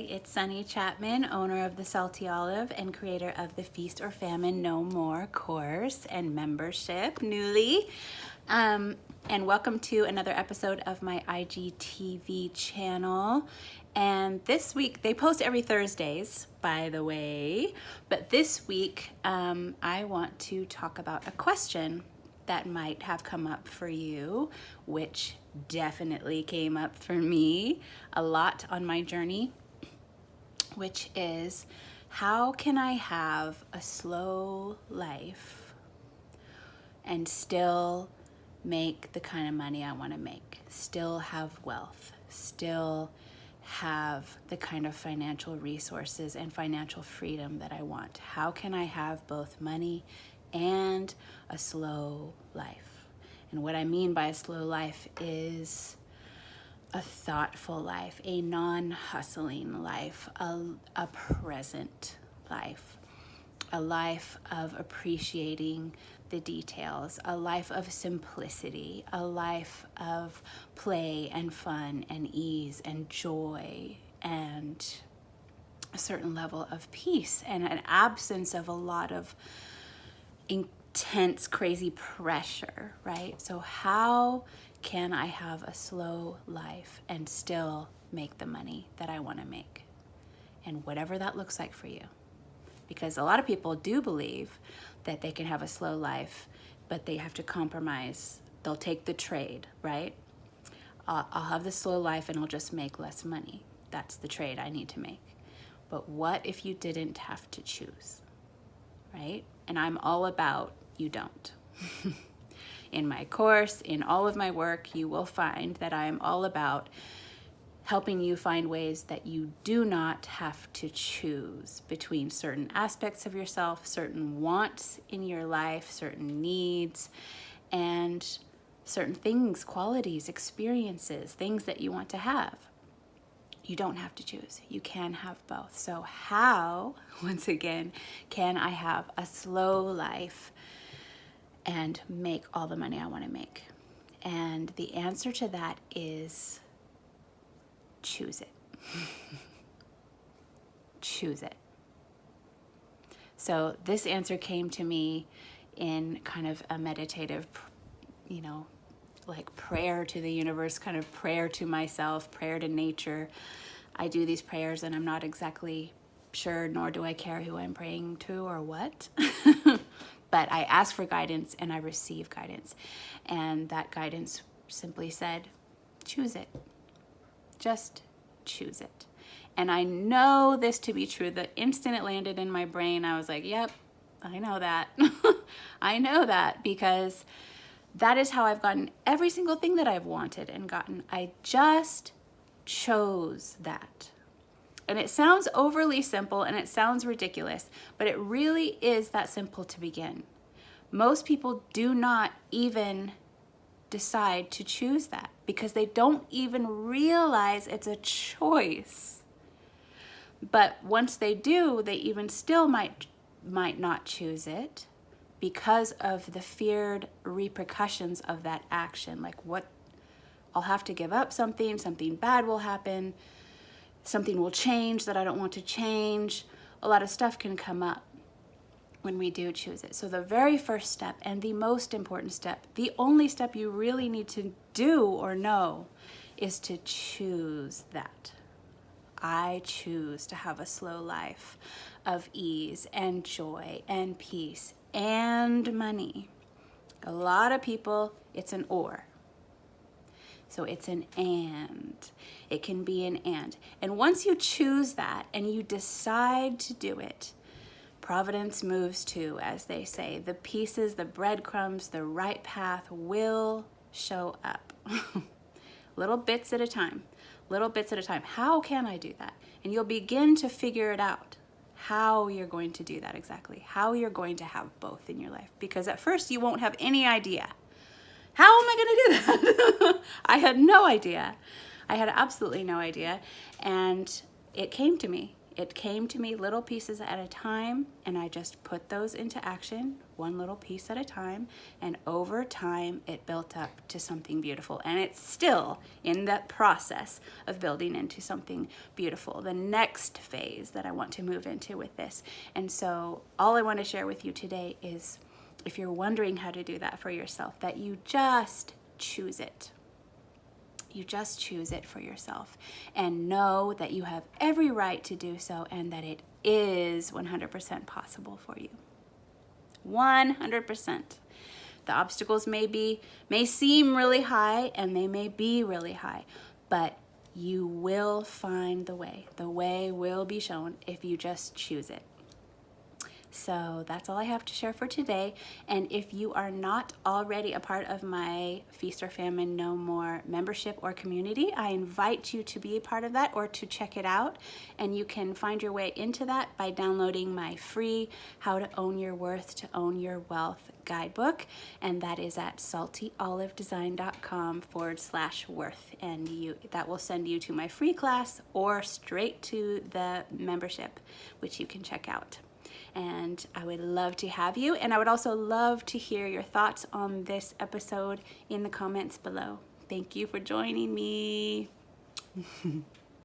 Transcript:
it's Sunny Chapman, owner of the Salty Olive and creator of the Feast or Famine No More course and membership, newly. And welcome to another episode of my IGTV channel. And this week, they post every Thursdays, by the way, but this week I want to talk about a question that might have come up for you, which definitely came up for me a lot on my journey, which is, how can I have a slow life and still make the kind of money I want to make, still have wealth, still have the kind of financial resources and financial freedom that I want? How can I have both money and a slow life? And what I mean by a slow life is a thoughtful life, a non-hustling life, a present life, a life of appreciating the details, a life of simplicity, a life of play and fun and ease and joy and a certain level of peace and an absence of a lot of intense, crazy pressure, right? So how can I have a slow life and still make the money that I want to make? And whatever that looks like for you. Because a lot of people do believe that they can have a slow life, but they have to compromise. They'll take the trade, right? I'll have the slow life and I'll just make less money. That's the trade I need to make. But what if you didn't have to choose, right? And I'm all about you don't. In my course, in all of my work, you will find that I am all about helping you find ways that you do not have to choose between certain aspects of yourself, certain wants in your life, certain needs, and certain things, qualities, experiences, things that you want to have. You don't have to choose. You can have both. So how, once again, can I have a slow life and make all the money I want to make? And the answer to that is choose it. Choose it. So this answer came to me in kind of a meditative, like prayer to the universe, kind of prayer to myself, prayer to nature. I do these prayers and I'm not exactly sure, nor do I care who I'm praying to or what. But I ask for guidance and I receive guidance. And that guidance simply said, choose it. Just choose it. And I know this to be true. The instant it landed in my brain, I was like, yep, I know that. I know that, because that is how I've gotten every single thing that I've wanted and gotten. I just chose that. And it sounds overly simple and it sounds ridiculous, but it really is that simple to begin. Most people do not even decide to choose that because they don't even realize it's a choice. But once they do, they even still might not choose it because of the feared repercussions of that action. Like, what, I'll have to give up something bad will happen, something will change that I don't want to change. A lot of stuff can come up when we do choose it. So the very first step and the most important step, the only step you really need to do or know, is to choose that. I choose to have a slow life of ease and joy and peace and money. A lot of people, it's an or. So it's an and. It can be an and. And once you choose that and you decide to do it, Providence moves too, as they say. The pieces, the breadcrumbs, the right path will show up. Little bits at a time. Little bits at a time. How can I do that? And you'll begin to figure it out, how you're going to do that exactly, how you're going to have both in your life. Because at first you won't have any idea. How am I going to do that? I had no idea. I had absolutely no idea. And it came to me it came to me little pieces at a time, and I just put those into action, one little piece at a time, and over time it built up to something beautiful. And it's still in that process of building into something beautiful, the next phase that I want to move into with this. And so all I want to share with you today is, if you're wondering how to do that for yourself, that you just choose it. You just choose it for yourself and know that you have every right to do so, and that it is 100% possible for you. 100%. The obstacles may seem really high, and they may be really high, but you will find the way. The way will be shown if you just choose it. So that's all I have to share for today. And if you are not already a part of my Feast or Famine No More membership or community, I invite you to be a part of that or to check it out. And you can find your way into that by downloading my free How to Own Your Worth to Own Your Wealth guidebook. And that is at saltyolivedesign.com/worth. And that will send you to my free class or straight to the membership, which you can check out. And I would love to have you. And I would also love to hear your thoughts on this episode in the comments below. Thank you for joining me.